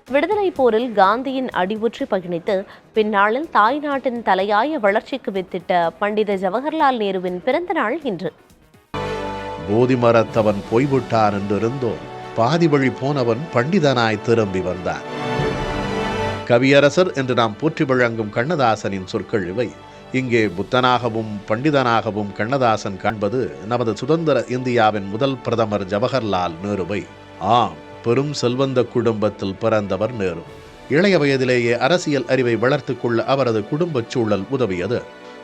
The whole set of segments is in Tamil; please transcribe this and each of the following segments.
விடுதலை போரில் காந்தியின் அடிவுற்றி பயணித்து பின்னாளில் தாய் நாட்டின் தலையாய வளர்ச்சிக்கு வித்திட்ட பண்டித ஜவஹர்லால் நேருவின் பிறந்த நாள் இன்று. போதி மரத்தவன் போய்விட்டான் என்றிருந்தோம், பாதி வழி போனவன் பண்டிதனாய் திரும்பி வந்தான். கவியரசர் என்று நாம் போற்றி வழங்கும் கண்ணதாசனின் சொற்கள் இவை. இங்கே புத்தனாகவும் பண்டிதனாகவும் கண்ணதாசன் காண்பது நமது சுதந்திர இந்தியாவின் முதல் பிரதமர் ஜவஹர்லால் நேருவை. ஆம், பெரும் செல்வந்த குடும்பத்தில் பிறந்தவர் நேரு. இளைய வயதிலேயே அரசியல் அறிவை வளர்த்து கொள்ள அவரது குடும்பச் சூழல் உதவியது.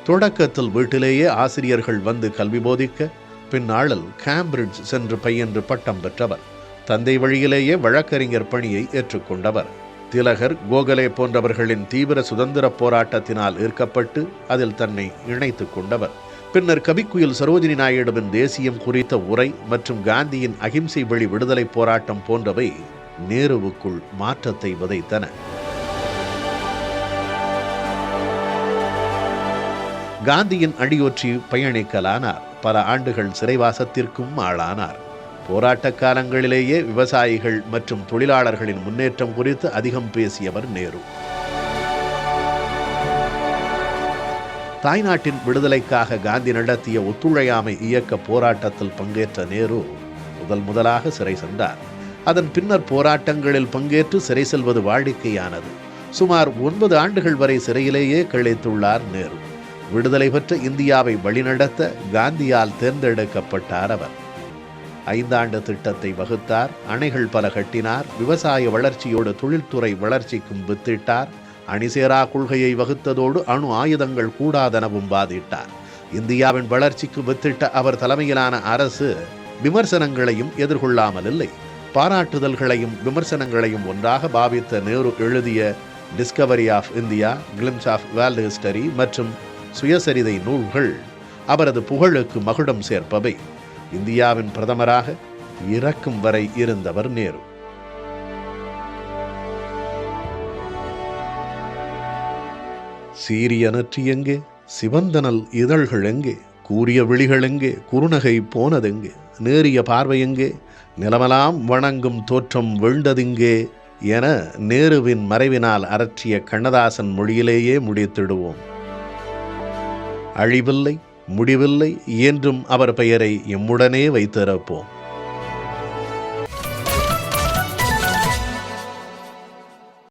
தொடக்கத்தில் வீட்டிலேயே ஆசிரியர்கள் வந்து கல்வி போதிக்க, பின்னாளில் கேம்பிரிட்ஜ் சென்று பயின்று பட்டம் பெற்றவர். தந்தை வழியிலேயே வழக்கறிஞர் பணியை ஏற்றுக்கொண்டவர். திலகர், கோகலே போன்றவர்களின் தீவிர சுதந்திர போராட்டத்தினால் ஈர்க்கப்பட்டு அதில் தன்னை இணைத்துக் கொண்டவர். பின்னர் கவிக்குயில் சரோஜினி நாயுடுவின் தேசியம் குறித்த உரை மற்றும் காந்தியின் அகிம்சை வழி விடுதலை போராட்டம் போன்றவை நேருவுக்குள் மாற்றத்தை விதைத்தன. காந்தியின் அடியொற்றி பயணிக்கலானார். பல ஆண்டுகள் சிறைவாசத்திற்கும் ஆளானார். போராட்ட காலங்களிலேயே விவசாயிகள் மற்றும் தொழிலாளர்களின் முன்னேற்றம் குறித்து அதிகம் பேசியவர் நேரு. தாய்நாட்டின் விடுதலைக்காக காந்தி நடத்திய ஒத்துழையாமை இயக்க போராட்டத்தில் பங்கேற்ற நேரு முதலாக சிறை சென்றார். அதன் பின்னர் போராட்டங்களில் பங்கேற்று சிறை செல்வது வாடிக்கையானது. சுமார் 9 ஆண்டுகள் வரை சிறையிலேயே கழித்துள்ளார் நேரு. விடுதலை பெற்ற இந்தியாவை வழிநடத்த காந்தியால் தேர்ந்தெடுக்கப்பட்டார் அவர். 5 ஆண்டு திட்டத்தை வகுத்தார். அணைகள் பல கட்டினார். விவசாய வளர்ச்சியோடு தொழில்துறை வளர்ச்சிக்கும் வித்திட்டார். அணிசேரா கொள்கையை வகுத்ததோடு அணு ஆயுதங்கள் கூடாதெனவும் வாதிட்டார். இந்தியாவின் வளர்ச்சிக்கு வித்திட்ட அவர் தலைமையிலான அரசு விமர்சனங்களையும் எதிர்கொள்ளாமல் இல்லை. பாராட்டுதல்களையும் விமர்சனங்களையும் ஒன்றாக பாவித்த நேரு எழுதிய discovery of India, glimpses of world history மற்றும் சுயசரிதை நூல்கள் அவரது புகழுக்கு மகுடம் சேர்ப்பவை. இந்தியாவின் பிரதமராக இறக்கும் வரை இருந்தவர் நேரு. சீரிய நெற்றி எங்கே, சிவந்தனல் இதழ்கள் எங்கே, கூரிய விழிகள் எங்கே, குறுநகை போனதெங்கே, நேரிய பார்வை எங்கே, நிலமெல்லாம் வணங்கும் தோற்றம் வீழ்ந்ததிங்கே என நேருவின் மறைவினால் அரற்றிய கண்ணதாசன் மொழியிலேயே முடித்திடுவோம். அழிவில்லை, முடிவில்லை என்றும் அவர் பெயரை எம்முடனே வைத்திருப்போம்.